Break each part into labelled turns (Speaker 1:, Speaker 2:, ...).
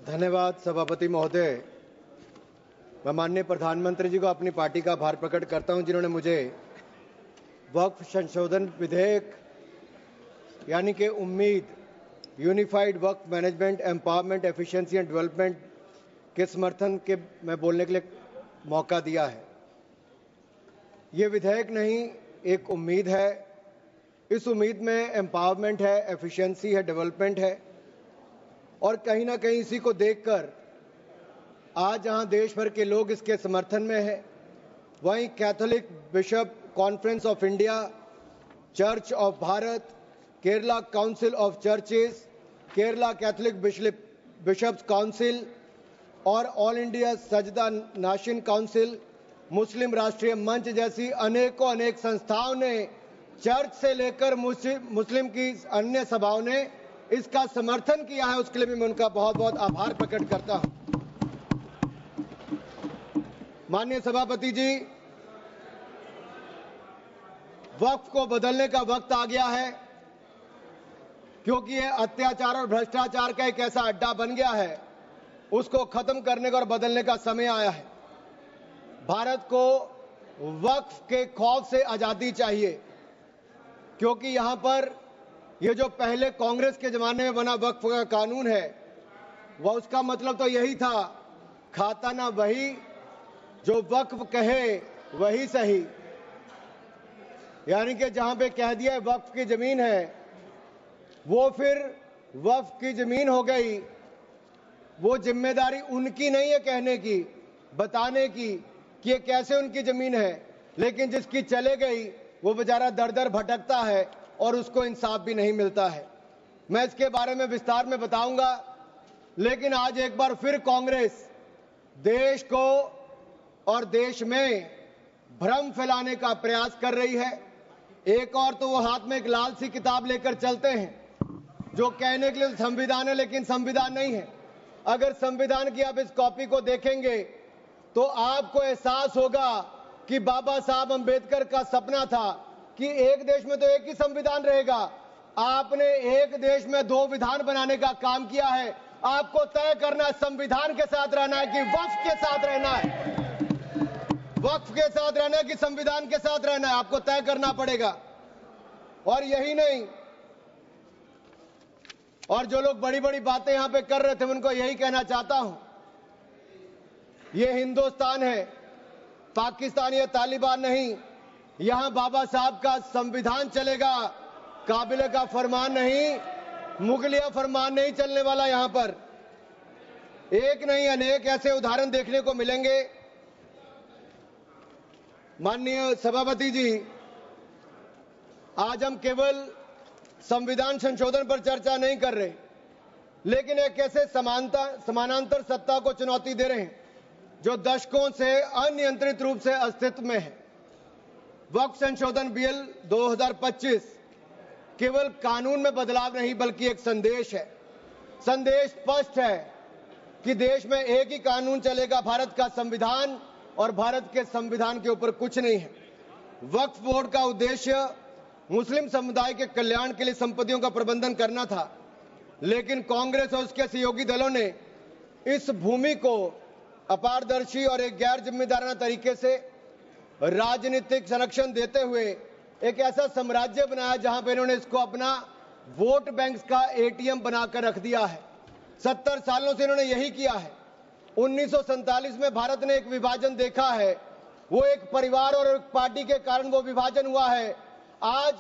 Speaker 1: धन्यवाद सभापति महोदय। मैं माननीय प्रधानमंत्री जी को अपनी पार्टी का आभार प्रकट करता हूं, जिन्होंने मुझे वक्फ संशोधन विधेयक यानी कि उम्मीद unified Waqf management empowerment efficiency and development के समर्थन के में बोलने के लिए मौका दिया है। ये विधेयक नहीं, एक उम्मीद है। इस उम्मीद में एम्पावरमेंट है, एफिशिएंसी है, डेवलपमेंट है और कहीं ना कहीं इसी को देखकर आज जहां देश भर के लोग इसके समर्थन में हैं, वहीं Catholic bishop conference of India, church of Bharat, Kerala council of churches, Kerala Catholic bishops council और all India Sajjada Nashin council, मुस्लिम राष्ट्रीय मंच जैसी अनेक संस्थाओं ने, चर्च से लेकर मुस्लिम की अन्य सभाओं ने इसका समर्थन किया है। उसके लिए भी मैं उनका बहुत बहुत आभार प्रकट करता हूं। माननीय सभापति जी, वक्फ को बदलने का वक्त आ गया है, क्योंकि ये अत्याचार और भ्रष्टाचार का एक ऐसा अड्डा बन गया है। उसको खत्म करने का और बदलने का समय आया है। भारत को वक्फ के खौफ से आजादी चाहिए, क्योंकि यहां पर ये जो पहले कांग्रेस के जमाने में बना वक्फ का कानून है, वह उसका मतलब तो यही था, खाता ना वही जो वक्फ कहे वही सही। यानी कि जहां पे कह दिया वक्फ की जमीन है, वो फिर वक्फ की जमीन हो गई। वो जिम्मेदारी उनकी नहीं है कहने की, बताने की कि ये कैसे उनकी जमीन है, लेकिन जिसकी चले गई वो बेचारा दर दर भटकता है और उसको इंसाफ भी नहीं मिलता है। मैं इसके बारे में विस्तार में बताऊंगा, लेकिन आज एक बार फिर कांग्रेस देश को और देश में भ्रम फैलाने का प्रयास कर रही है। एक और तो वो हाथ में एक लाल सी किताब लेकर चलते हैं, जो कहने के लिए संविधान है लेकिन संविधान नहीं है। अगर संविधान की आप इस कॉपी को देखेंगे तो आपको एहसास होगा कि बाबा साहब अंबेडकर का सपना था कि एक देश में तो एक ही संविधान रहेगा। आपने एक देश में दो विधान बनाने का काम किया है। आपको तय करना संविधान के साथ रहना है कि वक्फ के साथ रहना है, वक्फ के साथ रहना है कि संविधान के साथ रहना है, आपको तय करना पड़ेगा। और यही नहीं, और जो लोग बड़ी बड़ी बातें यहां पे कर रहे थे, उनको यही कहना चाहता हूं, ये हिंदुस्तान है, पाकिस्तान या तालिबान नहीं। यहां बाबा साहब का संविधान चलेगा, काबिले का फरमान नहीं, मुगलिया फरमान नहीं चलने वाला। यहां पर एक नहीं अनेक ऐसे उदाहरण देखने को मिलेंगे। माननीय सभापति जी, आज हम केवल संविधान संशोधन पर चर्चा नहीं कर रहे, लेकिन एक ऐसे समानांतर सत्ता को चुनौती दे रहे हैं जो दशकों से अनियंत्रित रूप से अस्तित्व में है। वक्फ संशोधन बिल 2025 केवल कानून में बदलाव नहीं, बल्कि एक संदेश है। संदेश स्पष्ट है कि देश में एक ही कानून चलेगा, भारत का संविधान, और भारत के संविधान के ऊपर कुछ नहीं है। वक्फ बोर्ड का उद्देश्य मुस्लिम समुदाय के कल्याण के लिए संपत्तियों का प्रबंधन करना था, लेकिन कांग्रेस और उसके सहयोगी दलों ने इस भूमि को अपारदर्शी और एक गैर जिम्मेदाराना तरीके से राजनीतिक संरक्षण देते हुए एक ऐसा साम्राज्य बनाया जहां पर इन्होंने इसको अपना वोट बैंक का एटीएम बनाकर रख दिया है। 70 सालों से इन्होंने यही किया है। 1947 में भारत ने एक विभाजन देखा है, वो एक परिवार और एक पार्टी के कारण वो विभाजन हुआ है। आज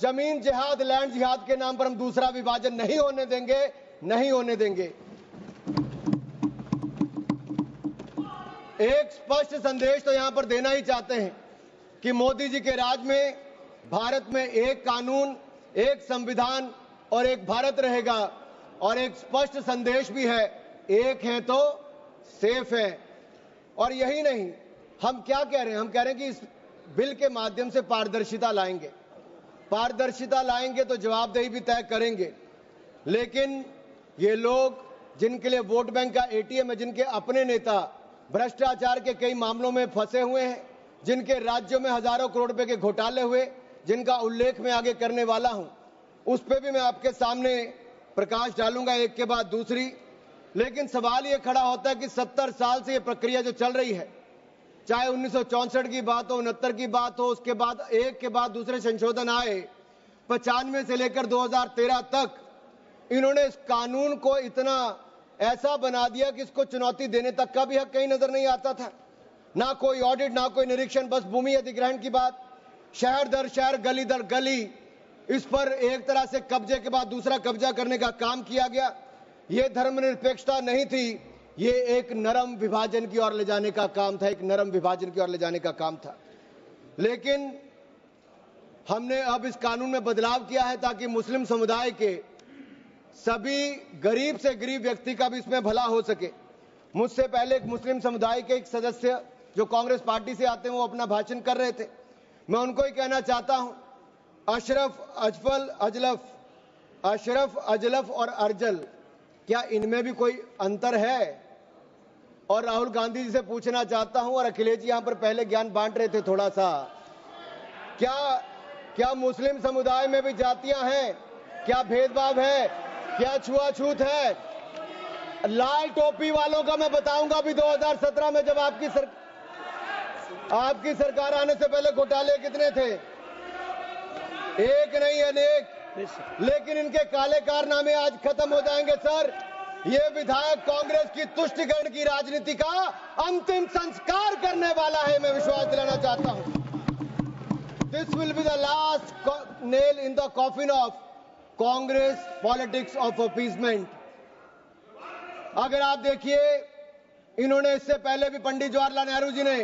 Speaker 1: जमीन जिहाद, लैंड जिहाद के नाम पर हम दूसरा विभाजन नहीं होने देंगे, नहीं होने देंगे। एक स्पष्ट संदेश तो यहां पर देना ही चाहते हैं कि मोदी जी के राज में भारत में एक कानून, एक संविधान और एक भारत रहेगा। और एक स्पष्ट संदेश भी है, एक है तो सेफ है। और यही नहीं, हम क्या कह रहे हैं, हम कह रहे हैं कि इस बिल के माध्यम से पारदर्शिता लाएंगे। पारदर्शिता लाएंगे तो जवाबदेही भी तय करेंगे। लेकिन ये लोग जिनके लिए वोट बैंक का एटीएम है, जिनके अपने नेता भ्रष्टाचार के कई मामलों में फंसे हुए हैं, जिनके राज्यों में हजारों करोड़ रुपए के घोटाले हुए, जिनका उल्लेख मैं आगे करने वाला हूं, उस पर भी मैं आपके सामने प्रकाश डालूंगा एक के बाद दूसरी। लेकिन सवाल ये खड़ा होता है कि 70 साल से ये प्रक्रिया जो चल रही है, चाहे 1964 की बात हो, 69 की बात हो, उसके बाद एक के बाद दूसरे संशोधन आए, 95 से लेकर 2013 तक इन्होंने इस कानून को इतना ऐसा बना दिया कि इसको चुनौती देने तक का भी हक कहीं नजर नहीं आता था। ना कोई ऑडिट, ना कोई निरीक्षण, बस भूमि अधिग्रहण की बात, शहर दर शहर, गली दर गली, इस पर एक तरह से कब्जे के बाद दूसरा कब्जा करने का काम किया गया। यह धर्मनिरपेक्षता नहीं थी, ये एक नरम विभाजन की ओर ले जाने का काम था, एक नरम विभाजन की ओर ले जाने का काम था। लेकिन हमने अब इस कानून में बदलाव किया है ताकि मुस्लिम समुदाय के सभी गरीब से गरीब व्यक्ति का भी इसमें भला हो सके। मुझसे पहले एक मुस्लिम समुदाय के एक सदस्य जो कांग्रेस पार्टी से आते हैं वो अपना भाषण कर रहे थे। मैं उनको ही कहना चाहता हूं, अशरफ, अजलफ और अर्जल, क्या इनमें भी कोई अंतर है? और राहुल गांधी जी से पूछना चाहता हूं, और अखिलेश जी यहां पर पहले ज्ञान बांट रहे थे थोड़ा सा, क्या मुस्लिम समुदाय में भी जातियां हैं? क्या भेदभाव है? क्या छुआछूत है? लाल टोपी वालों का मैं बताऊंगा भी 2017 में जब आपकी सरकार आने से पहले घोटाले कितने थे? एक नहीं अनेक, लेकिन इनके काले कारनामे आज खत्म हो जाएंगे सर। ये विधायक कांग्रेस की तुष्टीकरण की राजनीति का अंतिम संस्कार करने वाला है, मैं विश्वास दिलाना चाहता हूं। This will be the last nail in the coffin of Congress politics of appeasement. अगर आप देखिए, इन्होंने इससे पहले भी पंडित जवाहरलाल नेहरू जी ने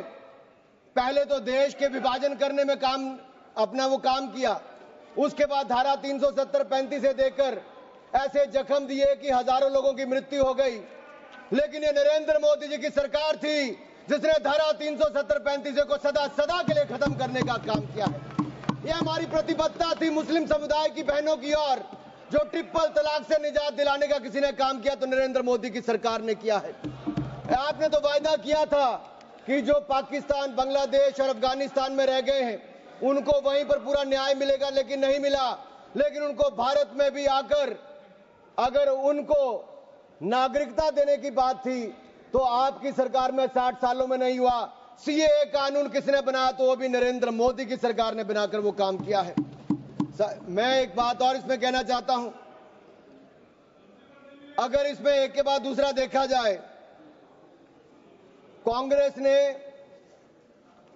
Speaker 1: पहले तो देश के विभाजन करने में वो काम किया, उसके बाद धारा 370-35 से देकर ऐसे जख्म दिए कि हजारों लोगों की मृत्यु हो गई। लेकिन ये नरेंद्र मोदी जी की सरकार थी जिसने धारा 370-35 को सदा के लिए खत्म करने का काम किया है। यह हमारी प्रतिबद्धता थी मुस्लिम समुदाय की बहनों की ओर। जो ट्रिपल तलाक से निजात दिलाने का किसी ने काम किया तो नरेंद्र मोदी की सरकार ने किया है। आपने तो वायदा किया था कि जो पाकिस्तान, बांग्लादेश और अफगानिस्तान में रह गए हैं उनको वहीं पर पूरा न्याय मिलेगा, लेकिन नहीं मिला। लेकिन उनको भारत में भी आकर अगर उनको नागरिकता देने की बात थी तो आपकी सरकार में 60 सालों में नहीं हुआ। सीएए कानून किसने बनाया? तो वो भी नरेंद्र मोदी की सरकार ने बनाकर वो काम किया है। मैं एक बात और इसमें कहना चाहता हूं, अगर इसमें एक के बाद दूसरा देखा जाए, कांग्रेस ने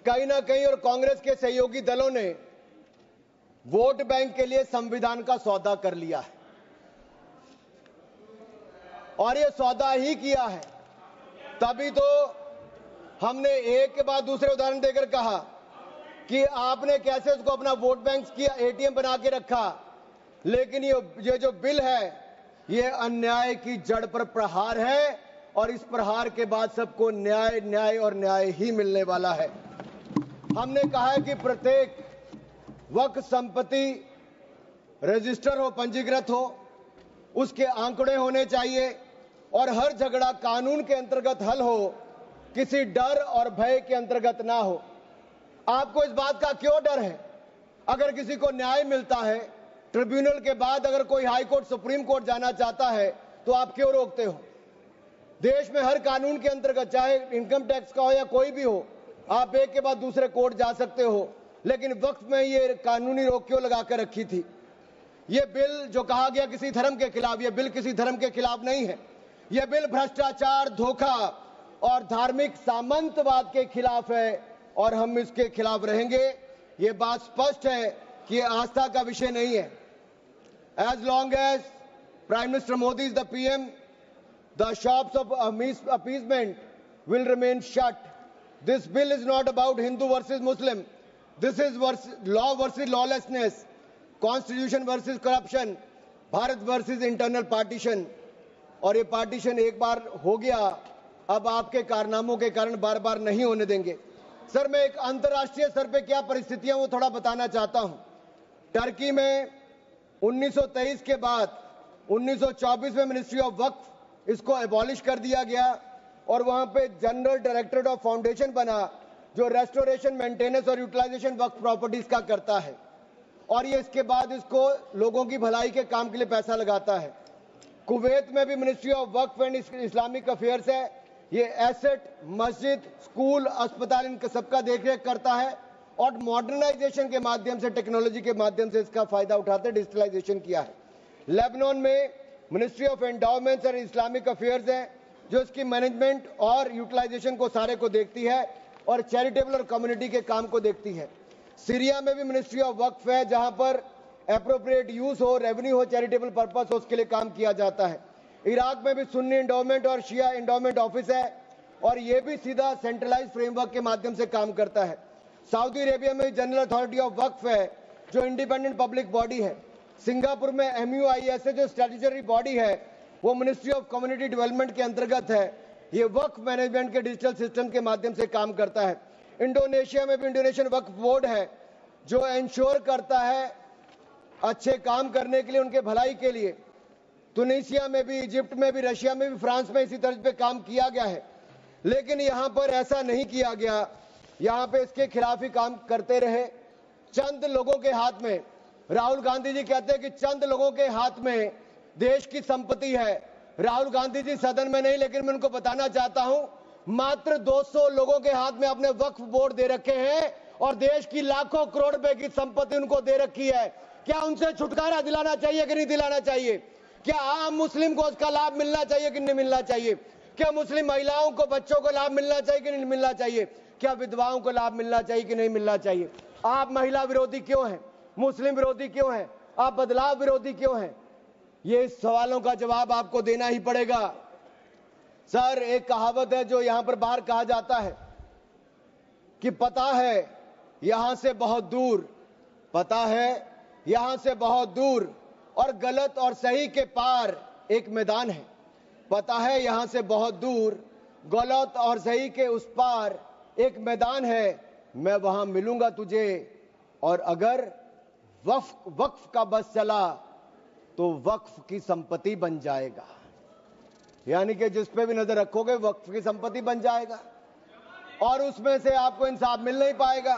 Speaker 1: कहीं ना कहीं और कांग्रेस के सहयोगी दलों ने वोट बैंक के लिए संविधान का सौदा कर लिया है, और ये सौदा ही किया है। तभी तो हमने एक के बाद दूसरे उदाहरण देकर कहा कि आपने कैसे उसको अपना वोट बैंक किया, एटीएम बना के रखा। लेकिन ये जो बिल है ये अन्याय की जड़ पर प्रहार है, और इस प्रहार के बाद सबको न्याय, न्याय और न्याय ही मिलने वाला है। हमने कहा है कि प्रत्येक वक्फ संपत्ति रजिस्टर हो, पंजीकृत हो, उसके आंकड़े होने चाहिए, और हर झगड़ा कानून के अंतर्गत हल हो, किसी डर और भय के अंतर्गत ना हो। आपको इस बात का क्यों डर है? अगर किसी को न्याय मिलता है, ट्रिब्यूनल के बाद अगर कोई हाई कोर्ट, सुप्रीम कोर्ट जाना चाहता है तो आप क्यों रोकते हो? देश में हर कानून के अंतर्गत, चाहे इनकम टैक्स का हो या कोई भी हो, आप एक के बाद दूसरे कोर्ट जा सकते हो। लेकिन वक्त में ये कानूनी रोक क्यों लगाकर रखी थी? ये बिल जो कहा गया किसी धर्म के खिलाफ, ये बिल किसी धर्म के खिलाफ नहीं है। यह बिल भ्रष्टाचार, धोखा और धार्मिक सामंतवाद के खिलाफ है, और हम इसके खिलाफ रहेंगे। ये बात स्पष्ट है कि ये आस्था का विषय नहीं है। As long as prime minister Modi is the PM, the shops of appeasement will remain shut. This bill is not about Hindu versus Muslim. This is law versus lawlessness, constitution versus corruption, Bharat versus internal partition. और ये partition एक बार हो गया, अब आपके कारनामों के कारण बार बार नहीं होने देंगे। सर, मैं एक अंतर्राष्ट्रीय स्तर पे क्या परिस्थितियां वो थोड़ा बताना चाहता हूं। टर्की में 1923 के बाद 1924 में मिनिस्ट्री ऑफ वक्फ इसको एबॉलिश कर दिया गया, और वहां पे जनरल डायरेक्टरेट ऑफ फाउंडेशन बना जो रेस्टोरेशन, मेंटेनेंस और यूटिलाइजेशन वक्फ प्रॉपर्टीज का करता है, और ये इसके बाद इसको लोगों की भलाई के काम के लिए पैसा लगाता है। कुवैत में भी ministry of Waqf and Islamic affairs है। ये एसेट, मस्जिद, स्कूल, अस्पताल, इन सबका देखरेख करता है और मॉडर्नाइजेशन के माध्यम से, टेक्नोलॉजी के माध्यम से इसका फायदा उठाते डिजिटलाइजेशन किया है। लेबनान में ministry of endowments and Islamic affairs है जो इसकी मैनेजमेंट और यूटिलाइजेशन को सारे को देखती है और चैरिटेबल और कम्युनिटी के काम को देखती है। सीरिया में भी मिनिस्ट्री ऑफ वक्फ है जहां पर एप्रोप्रिएट यूज हो, रेवेन्यू हो, चैरिटेबल पर्पस हो, उसके लिए काम किया जाता है। इराक में भी सुन्नी एंडोमेंट और शिया एंडोमेंट ऑफिस है और यह भी सीधा सेंट्रलाइज फ्रेमवर्क के माध्यम से काम करता है। सऊदी अरेबिया में जनरल अथॉरिटी ऑफ वक्फ है जो इंडिपेंडेंट पब्लिक बॉडी है। सिंगापुर में MUIS है जो स्टैट्यूटरी बॉडी है, वो मिनिस्ट्री ऑफ कम्युनिटी डेवलपमेंट के अंतर्गत है। ये वक्फ मैनेजमेंट के डिजिटल सिस्टम के माध्यम से काम करता है। इंडोनेशिया में भी इंडोनेशियन वक्फ बोर्ड है जो इंश्योर करता है अच्छे काम करने के लिए, उनके भलाई के लिए। तुनिसिया में भी, इजिप्ट में भी, रशिया में भी, फ्रांस में इसी तर्ज पे काम किया गया है। लेकिन यहां पर ऐसा नहीं किया गया, यहां पे इसके खिलाफ ही काम करते रहे। चंद लोगों के हाथ में, राहुल गांधी जी कहते हैं कि चंद लोगों के हाथ में देश की संपत्ति है। राहुल गांधी जी सदन में नहीं, लेकिन मैं उनको बताना चाहता हूं, मात्र 200 लोगों के हाथ में अपने वक्फ बोर्ड दे रखे हैं और देश की लाखों करोड़ रुपए की संपत्ति उनको दे रखी है। क्या उनसे छुटकारा दिलाना चाहिए कि नहीं दिलाना चाहिए? क्या आम मुस्लिम को उसका लाभ मिलना चाहिए कि नहीं मिलना चाहिए? क्या मुस्लिम महिलाओं को, बच्चों को लाभ मिलना चाहिए कि नहीं मिलना चाहिए? क्या विधवाओं को लाभ मिलना चाहिए कि नहीं मिलना चाहिए? आप महिला विरोधी क्यों हैं? मुस्लिम विरोधी क्यों हैं? आप बदलाव विरोधी क्यों हैं? ये सवालों का जवाब आपको देना ही पड़ेगा। सर, एक कहावत है जो यहां पर बाहर कहा जाता है कि पता है यहां से बहुत दूर, पता है यहां से बहुत दूर और गलत और सही के पार एक मैदान है। पता है यहां से बहुत दूर, गलत और सही के उस पार एक मैदान है। मैं वहां मिलूंगा तुझे और अगर वक्फ का बस चला तो वक्फ की संपत्ति बन जाएगा। यानी कि जिस पे भी नजर रखोगे वक्फ की संपत्ति बन जाएगा और उसमें से आपको इंसाफ मिल नहीं पाएगा,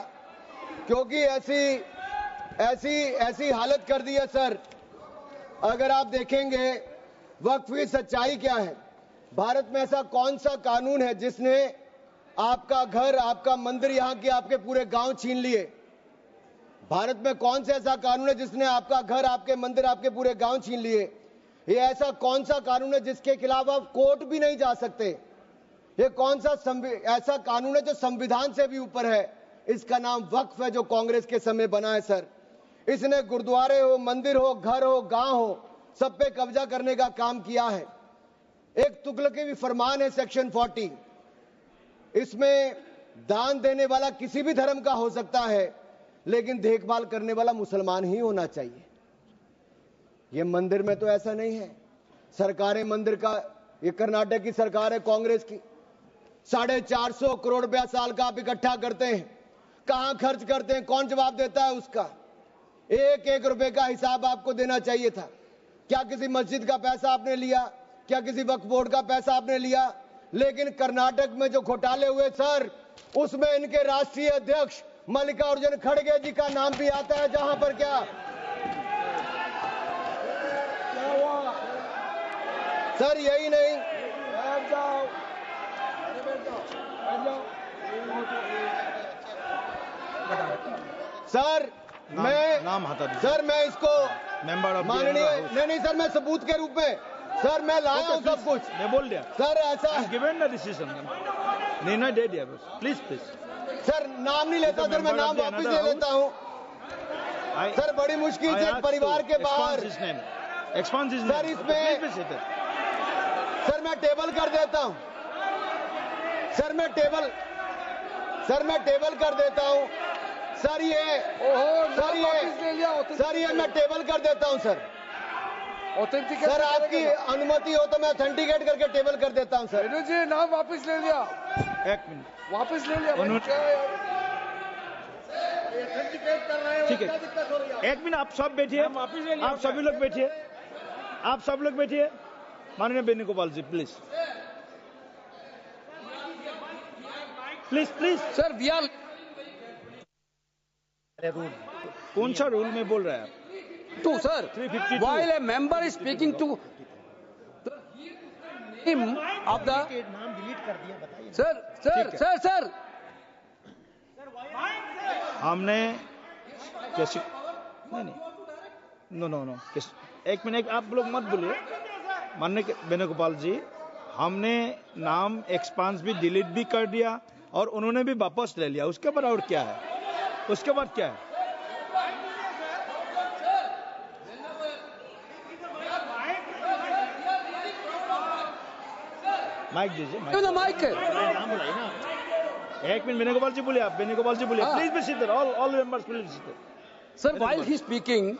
Speaker 1: क्योंकि ऐसी हालत कर दी है। सर, अगर आप देखेंगे वक्फ की सच्चाई क्या है, भारत में ऐसा कौन सा कानून है जिसने आपका घर, आपका मंदिर, यहां के आपके पूरे गांव छीन लिए? भारत में कौन सा ऐसा कानून है जिसने आपका घर, आपके मंदिर, आपके पूरे गांव छीन लिए? ये ऐसा कौन सा कानून है जिसके खिलाफ आप कोर्ट भी नहीं जा सकते? ये कौन सा ऐसा कानून है जो संविधान से भी ऊपर है? इसका नाम वक्फ है जो कांग्रेस के समय बना है। सर, इसने गुरुद्वारे हो, मंदिर हो, घर हो, गांव हो, सब पे कब्जा करने का काम किया है। एक तुगलकी भी फरमान है सेक्शन 40, इसमें दान देने वाला किसी भी धर्म का हो सकता है लेकिन देखभाल करने वाला मुसलमान ही होना चाहिए। ये मंदिर में तो ऐसा नहीं है। सरकारें मंदिर का, ये कर्नाटक की सरकार है कांग्रेस की, 450 करोड़ रुपया साल का आप इकट्ठा करते हैं, कहां खर्च करते हैं? कौन जवाब देता है उसका? एक एक रुपए का हिसाब आपको देना चाहिए था। क्या किसी मस्जिद का पैसा आपने लिया? क्या किसी वक्फ बोर्ड का पैसा आपने लिया? लेकिन कर्नाटक में जो घोटाले हुए सर, उसमें इनके राष्ट्रीय अध्यक्ष मल्लिकार्जुन खड़गे जी का नाम भी आता है, जहां पर क्या सर, यही नहीं सर, मैं इसको माननीय नहीं सर, मैं सबूत के रूप में सर मैं लाया हूं सब कुछ।
Speaker 2: मैं बोल दिया
Speaker 1: सर, ऐसा
Speaker 2: गिवन द डिसीजन, निर्णय दे दिया बस। प्लीज
Speaker 1: सर, नाम नहीं लेता सर, मैं नाम वापस ले लेता हूं सर। बड़ी मुश्किल से परिवार के बाहर सर, इसमें सर मैं टेबल कर देता हूं सर, मैं टेबल कर देता हूं सर। ये मैं टेबल कर देता हूं सर। सर, आपकी अनुमति हो तो मैं ऑथेंटिकेट करके टेबल कर देता हूं सर।
Speaker 3: जी, नाम वापस ले लिया।
Speaker 2: एक मिनट,
Speaker 3: वापस ले लिया।
Speaker 2: ठीक है, एक मिनट, आप सब बैठिए, आप सभी लोग बैठिए, आप सब लोग बैठिए। माननीय वेणुगोपाल जी, प्लीज
Speaker 3: सर, वी आर
Speaker 2: कौन सा रूल में बोल रहा है आप?
Speaker 3: to sir,
Speaker 2: 352.
Speaker 3: while a member is speaking to of the
Speaker 2: नाम डिलीट कर दिया, बताइए।
Speaker 3: sir.
Speaker 2: हमने कैसे नहीं नो एक मिनट आप लोग मत बोलिए। माननीय वेणुगोपाल जी, हमने नाम एक्सपांस भी डिलीट भी कर दिया और उन्होंने भी वापस ले लिया। उसके बाद और क्या है? उसके बाद क्या है? माइक दीजिए।
Speaker 3: माइक
Speaker 2: नाम बुलाइए ना। एक मिनट वेणुगोपाल जी बोलिए। आप वेणुगोपाल जी बोलिए। Please be seated. All members please seated.
Speaker 3: Sir, while he's speaking,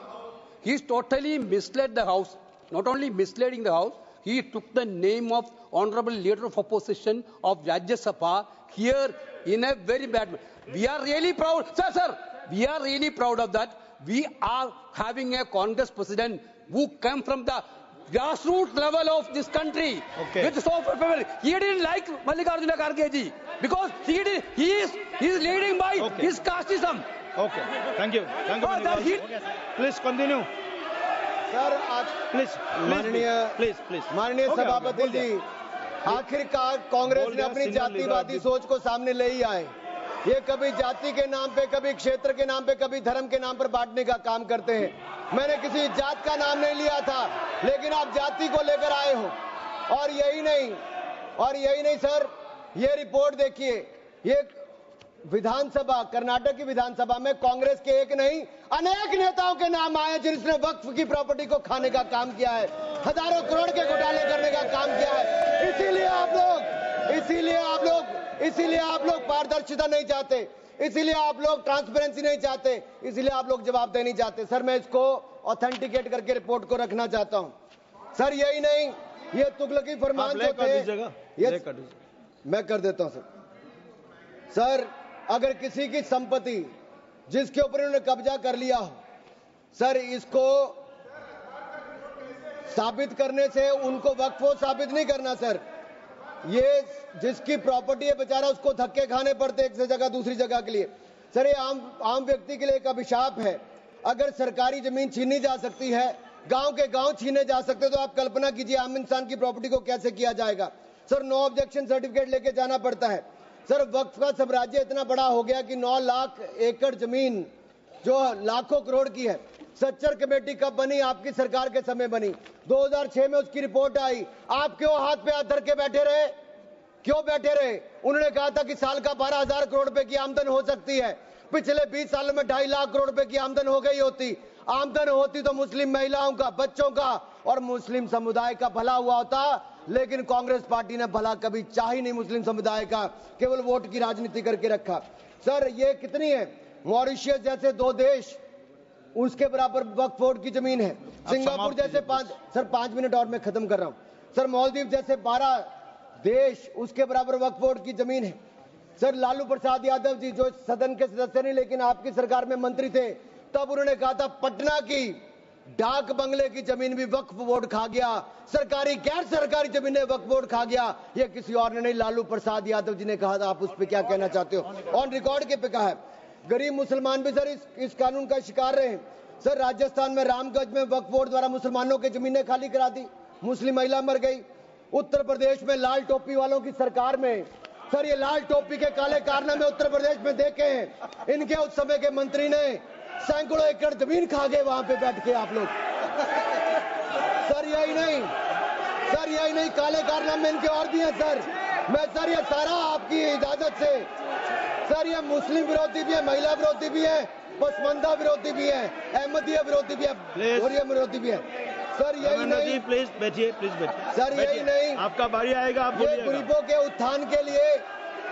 Speaker 3: he's totally misled the House. Not only misleading the House, he took the name of Honorable Leader of Opposition of Rajya Sabha here in a very bad way. We are really proud. Sir, we are really proud of that. We are having a Congress president who came from the grassroots level of this country.
Speaker 2: Okay.
Speaker 3: With so much, he didn't like Mallikarjuna Kharge ji because he is leading by his casteism.
Speaker 2: Okay, thank you please continue
Speaker 1: sir आज माननीय सभापति जी, आखिरकार कांग्रेस ने अपनी जातिवादी सोच को सामने ले ही आए। ये कभी जाति के नाम पे, कभी क्षेत्र के नाम पे, कभी धर्म के नाम पर बांटने का काम करते हैं। मैंने किसी जात का नाम नहीं लिया था, लेकिन आप जाति को लेकर आए हो। और यही नहीं सर, ये रिपोर्ट देखिए। ये विधानसभा, कर्नाटक की विधानसभा में कांग्रेस के एक नहीं अनेक नेताओं के नाम आए जिन्होंने वक्फ की प्रॉपर्टी को खाने का काम किया है, हजारों करोड़ के घोटाले करने का काम किया है। इसीलिए आप लोग पारदर्शिता नहीं चाहते, इसीलिए आप लोग ट्रांसपेरेंसी नहीं चाहते, इसीलिए आप लोग जवाबदेही नहीं चाहते। सर मैं इसको ऑथेंटिकेट करके रिपोर्ट को रखना चाहता हूं। सर यही नहीं, ये तुगलकी फरमान जो थे, मैं कर देता हूं सर। अगर किसी की संपत्ति जिसके ऊपर उन्होंने कब्जा कर लिया हो, सर इसको साबित करने से उनको वक्फ साबित नहीं करना सर। ये जिसकी प्रॉपर्टी है बेचारा, उसको धक्के खाने पड़ते एक से जगह दूसरी जगह के लिए। सर ये आम व्यक्ति के लिए एक अभिशाप है। अगर सरकारी जमीन छीनी जा सकती है, गांव के गांव छीने जा सकते, तो आप कल्पना कीजिए आम इंसान की प्रॉपर्टी को कैसे किया जाएगा। सर नो ऑब्जेक्शन सर्टिफिकेट लेके जाना पड़ता है। सर वक्फ का साम्राज्य इतना बड़ा हो गया कि 9 लाख एकड़ जमीन जो लाखों करोड़ की है। सच्चर कमेटी कब बनी? आपकी सरकार के समय बनी। 2006 में उसकी रिपोर्ट आई। आप क्यों हाथ पे हाथ धर के बैठे रहे? क्यों बैठे रहे? उन्होंने कहा था कि साल का 12,000 करोड़ रुपए की आमदन हो सकती है। पिछले 20 सालों में 2.5 लाख करोड़ रुपए की आमदन हो गई होती। आमदन होती तो मुस्लिम महिलाओं का, बच्चों का और मुस्लिम समुदाय का भला हुआ होता। लेकिन कांग्रेस पार्टी ने भला कभी चाह ही नहीं मुस्लिम समुदाय का, केवल वोट की राजनीति करके रखा। सर ये कितनी है? मॉरिशियस जैसे 2 देश, उसके बराबर वक्फ बोर्ड की जमीन है। सिंगापुर जैसे 5 मिनट और मैं खत्म कर रहा हूं सर। मालदीव जैसे 12 देश, उसके बराबर वक्फ बोर्ड की जमीन है। सर लालू प्रसाद यादव जी जो सदन के सदस्य नहीं लेकिन आपकी सरकार में मंत्री थे, तब उन्होंने कहा था पटना की डाक बंगले की जमीन भी वक्फ बोर्ड खा गया, सरकारी गैर सरकारी जमीनें वक्फ बोर्ड खा गया। ये किसी और ने नहीं, लालू प्रसाद यादव जी ने कहा था। आप उस पर क्या कहना चाहते हो? ऑन रिकॉर्ड के पे कहा है। गरीब मुसलमान भी सर इस कानून का शिकार रहे। सर राजस्थान में रामगंज में वक्फ बोर्ड द्वारा मुसलमानों की जमीनें खाली करा दी, मुस्लिम महिला मर गई। उत्तर प्रदेश में लाल टोपी वालों की सरकार में, सर ये लाल टोपी के काले कारनामे उत्तर प्रदेश में देखे हैं। इनके उस समय के मंत्री ने सैकड़ों एकड़ जमीन खा गए वहां पे बैठ के आप लोग। सर यही नहीं, काले कारनामे इनके और भी हैं सर। मैं सर ये सारा आपकी इजाजत से, सर ये मुस्लिम विरोधी भी है, महिला विरोधी भी है, पसमंदा विरोधी भी है, अहमदिया विरोधी भी है, बोरिया विरोधी भी है। सर यही नहीं,
Speaker 2: प्लीज बैठिए
Speaker 1: सर यही नहीं,
Speaker 2: आपका बारी आएगा, आप
Speaker 1: ये गरीबों के उत्थान के लिए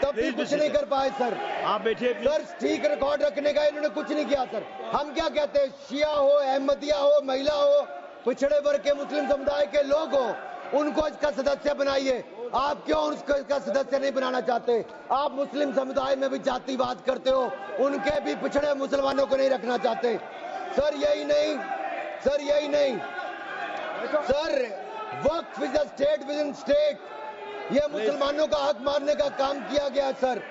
Speaker 1: तब भी कुछ नहीं कर पाए सर।
Speaker 2: आप बैठिए
Speaker 1: सर। ठीक रिकॉर्ड रखने का इन्होंने कुछ नहीं किया सर। हम क्या कहते हैं, शिया हो, अहमदिया हो, महिला हो, पिछड़े वर्ग के मुस्लिम समुदाय के लोग हो, उनको इसका सदस्य बनाइए। आप क्यों उसको इसका सदस्य नहीं बनाना चाहते? आप मुस्लिम समुदाय में भी जातिवाद करते हो, उनके भी पिछड़े मुसलमानों को नहीं रखना चाहते। सर यही नहीं, sir Waqf is a state with in state. ये मुसलमानों का हक मारने का काम किया गया सर।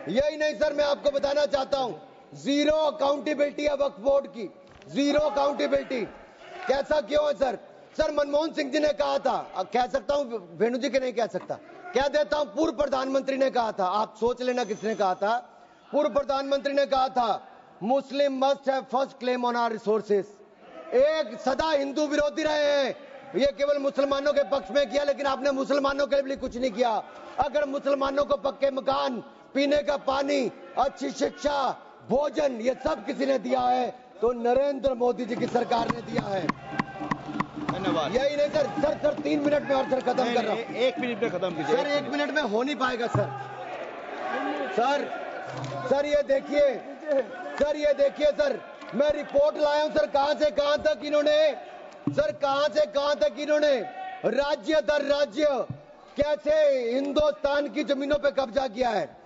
Speaker 1: यही नहीं सर, मैं आपको बताना चाहता हूं, 0 अकाउंटेबिलिटी है वक्फ बोर्ड की, 0 अकाउंटेबिलिटी। कैसा क्यों है सर? सर मनमोहन सिंह जी ने कहा था, कह सकता हूं, वेणु जी के नहीं कह सकता, कह देता हूं, पूर्व प्रधानमंत्री ने कहा था, आप सोच लेना किसने कहा था। पूर्व प्रधानमंत्री ने कहा था, Muslim must have first claim on our resources. एक सदा हिंदू विरोधी रहे हैं, ये केवल मुसलमानों के पक्ष में किया, लेकिन आपने मुसलमानों के लिए कुछ नहीं किया। अगर मुसलमानों को पक्के मकान, पीने का पानी, अच्छी शिक्षा, भोजन, ये सब किसी ने दिया है तो नरेंद्र मोदी जी की सरकार ने दिया है।
Speaker 2: धन्यवाद।
Speaker 1: यही नहीं सर, सर 3 मिनट में, और सर खत्म कर रहा हूँ।
Speaker 2: 1 मिनट में खत्म कीजिए
Speaker 1: सर 1 मिनट में हो नहीं पाएगा सर ये देखिए सर, मैं रिपोर्ट लाया हूं सर, कहां से कहां तक इन्होंने राज्य दर राज्य कैसे हिंदुस्तान की जमीनों पे कब्जा किया है।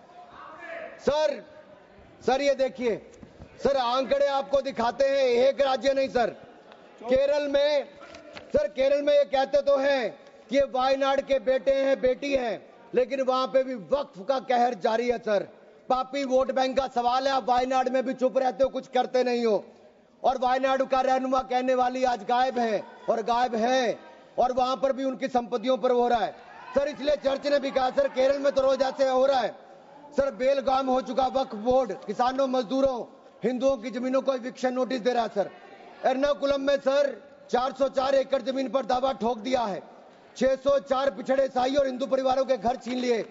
Speaker 1: सर ये देखिए सर, आंकड़े आपको दिखाते हैं, एक राज्य नहीं सर, केरल में ये कहते तो हैं कि ये वायनाड के बेटे हैं, बेटी हैं, लेकिन वहां पे भी वक्फ का कहर जारी है सर। पापी वोट बैंक का सवाल है, आप वायनाड में भी चुप रहते हो, कुछ करते नहीं हो, और वायनाड का रहनुमा कहने वाली आज गायब है और वहां पर भी उनकी संपत्तियों पर हो रहा है सर। इसलिए चर्च ने भी कहा सर, केरल में तो रोज ऐसे हो रहा है सर, बेलगाम हो चुका वक्फ बोर्ड, किसानों, मजदूरों, हिंदुओं की जमीनों को इविक्शन नोटिस दे रहा है सर। एर्नाकुलम में सर 404 एकड़ जमीन पर दावा ठोक दिया है, 604 पिछड़े ईसाई और हिंदू परिवारों के घर छीन लिए।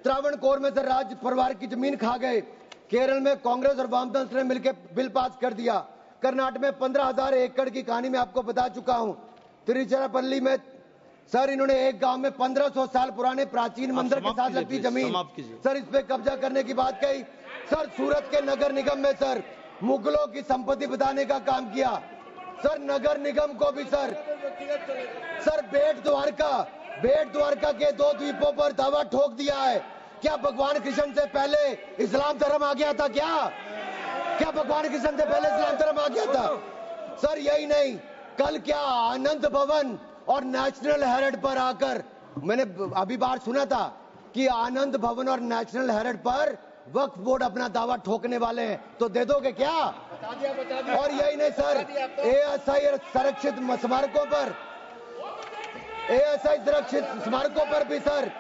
Speaker 1: त्रावणकोर में सर राज परिवार की जमीन खा गए। केरल में कांग्रेस और वामदल ने मिलकर बिल पास कर दिया। कर्नाटक में 15,000 एकड़ की कहानी मैं आपको बता चुका हूं। तिरुचिरापल्ली में सर इन्होंने एक गांव में 1500 साल पुराने प्राचीन मंदिर के साथ लगती जमीन सर, इस पे कब्जा करने की बात कही सर। सूरत के नगर निगम में सर मुगलों की संपत्ति बताने का काम किया सर। नगर निगम को भी सर बेट द्वारका के 2 द्वीपों पर दावा ठोक दिया है। क्या भगवान कृष्ण से पहले इस्लाम धर्म आ गया था? क्या भगवान कृष्ण से पहले इस्लाम धर्म आ गया था सर? यही नहीं, कल क्या आनंद भवन और नेशनल हेरिटेज पर आकर मैंने अभी बार सुना था कि आनंद भवन और नेशनल हेरिटेज पर वक्फ बोर्ड अपना दावा ठोकने वाले हैं, तो दे दोगे क्या? और यही नहीं सर, एएसआई संरक्षित स्मारकों पर भी सर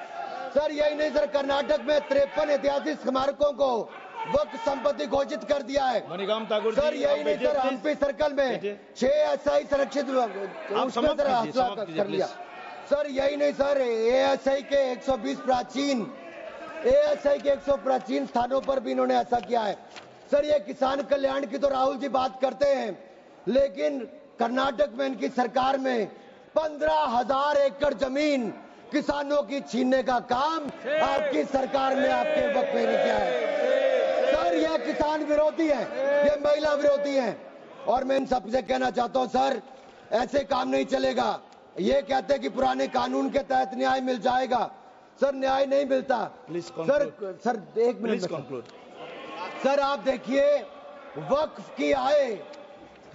Speaker 1: यही नहीं सर, कर्नाटक में 53 ऐतिहासिक स्मारकों को वक्फ संपत्ति घोषित कर दिया है सर। यही नहीं सर, हम्पी सर्कल में 6 ऐसा संरक्षित कर लिया सर। यही नहीं सर, एएसआई के 120 प्राचीन स्थानों पर भी इन्होंने ऐसा किया है सर। ये किसान कल्याण की तो राहुल जी बात करते हैं, लेकिन कर्नाटक में इनकी सरकार में 15,000 एकड़ जमीन किसानों की छीनने का काम आपकी सरकार ने आपके वक्त में किया है सर। ये किसान विरोधी है, ये महिला विरोधी है, और मैं इन सबसे कहना चाहता हूं सर, ऐसे काम नहीं चलेगा। ये कहते हैं कि पुराने कानून के तहत न्याय मिल जाएगा सर, न्याय नहीं मिलता सर 1 मिनट सर। आप देखिए, वक्फ की आय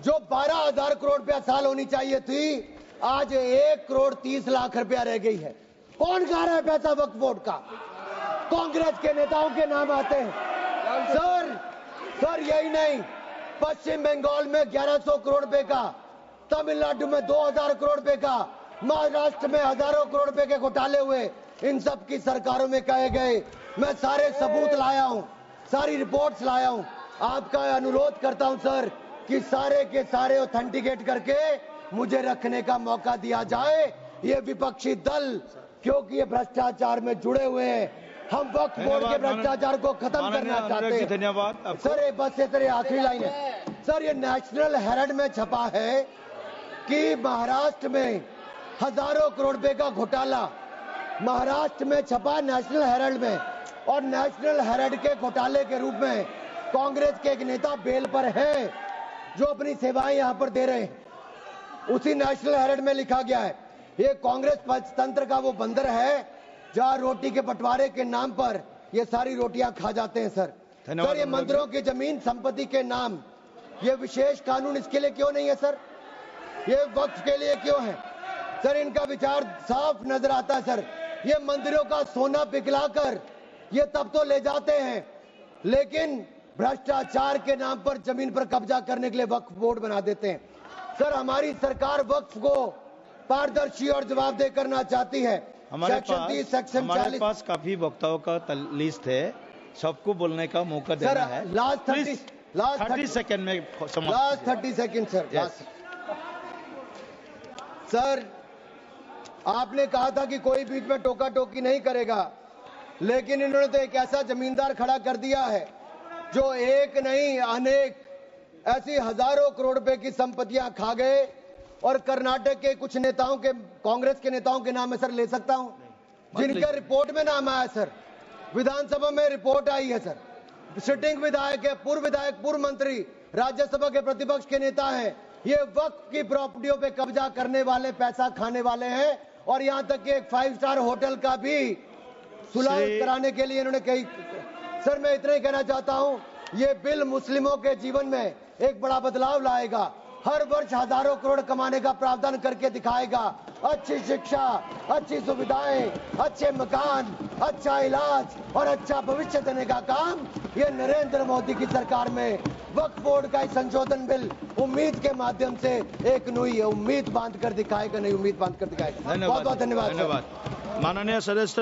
Speaker 1: जो 12,000 करोड़ रुपया साल होनी चाहिए थी, आज 1,30,00,000 रुपया रह गई है। कौन खा रहा है पैसा वक्फ बोर्ड का? कांग्रेस के नेताओं के नाम आते हैं सर। यही नहीं, पश्चिम बंगाल में 1100 करोड़ रुपए का, तमिलनाडु में 2000 करोड़ रुपए का, महाराष्ट्र में हजारों करोड़ रुपए के घोटाले हुए। इन सब की सरकारों में कहे गए, मैं सारे सबूत लाया हूं, सारी रिपोर्ट्स लाया हूं। आपका अनुरोध करता हूं सर कि सारे के सारे ऑथेंटिकेट करके मुझे रखने का मौका दिया जाए। ये विपक्षी दल, क्योंकि ये भ्रष्टाचार में जुड़े हुए हैं, हम वक्फ बोर्ड के भ्रष्टाचार को खत्म करना चाहते हैं।
Speaker 2: धन्यवाद
Speaker 1: सर। बस ये तेरे आखिरी लाइन है सर, ये नेशनल हेरिटेज में छपा है कि महाराष्ट्र में हजारों करोड़ रुपए का घोटाला, महाराष्ट्र में छपा नेशनल हेरिटेज में, और नेशनल हेरिटेज के घोटाले के रूप में कांग्रेस के एक नेता बेल पर है जो अपनी सेवाएं यहां पर दे रहे हैं। उसी नेशनल हेरिटेज में लिखा गया है, ये कांग्रेस पंचतंत्र का वो बंदर है जहां रोटी के बंटवारे के नाम पर ये सारी रोटियां खा जाते हैं सर। सर, ये मंदिरों की जमीन संपत्ति के नाम, ये विशेष कानून इसके लिए क्यों नहीं है सर? ये वक्फ के लिए क्यों है सर? इनका विचार साफ नजर आता है सर। ये मंदिरों का सोना पिघलाकर ये तब तो ले जाते हैं, लेकिन भ्रष्टाचार के नाम पर जमीन पर कब्जा करने के लिए वक्फ बोर्ड बना देते हैं सर। हमारी सरकार वक्फ को पारदर्शी और जवाबदेह करना चाहती है। सेक्शन 30 सेक्शन
Speaker 2: हमारे
Speaker 1: 40
Speaker 2: पास काफी वक्ताओं का लिस्ट है, सबको बोलने का मौका
Speaker 1: सर,
Speaker 2: देना है।
Speaker 1: लास्ट
Speaker 2: 30 सेकंड में समाप्त
Speaker 1: last 30 second sir.
Speaker 2: Yes.
Speaker 1: Sir, आपने कहा था कि कोई बीच में टोका टोकी नहीं करेगा, लेकिन इन्होंने तो एक ऐसा जमींदार खड़ा कर दिया है जो एक नहीं अनेक ऐसी हजारों करोड़ रुपए की संपत्तियां खा गए। और कर्नाटक के कुछ नेताओं के, कांग्रेस के नेताओं के नाम है सर, ले सकता हूं, जिनके रिपोर्ट में नाम आया सर, विधानसभा में रिपोर्ट आई है सर। सिटिंग विधायक है, पूर्व विधायक, पूर्व मंत्री, राज्यसभा के प्रतिपक्ष के नेता हैं। ये वक्त की प्रॉपर्टियों पे कब्जा करने वाले, पैसा खाने वाले हैं। और यहां तक कि एक 5 स्टार होटल का भी सुलह कराने के लिए इन्होंने कही। सर, मैं इतना ही कहना चाहता हूं, ये बिल मुस्लिमों के जीवन में एक बड़ा बदलाव लाएगा। हर वर्ष हजारों करोड़ कमाने का प्रावधान करके दिखाएगा। अच्छी शिक्षा, अच्छी सुविधाएं, अच्छे मकान, अच्छा इलाज और अच्छा भविष्य देने का काम ये नरेंद्र मोदी की सरकार में वक्फ बोर्ड का संशोधन बिल उम्मीद के माध्यम से एक नई उम्मीद बांध कर दिखाएगा, नई उम्मीद बांध कर दिखाएगा। बहुत बहुत धन्यवाद।
Speaker 2: माननीय सदस्य।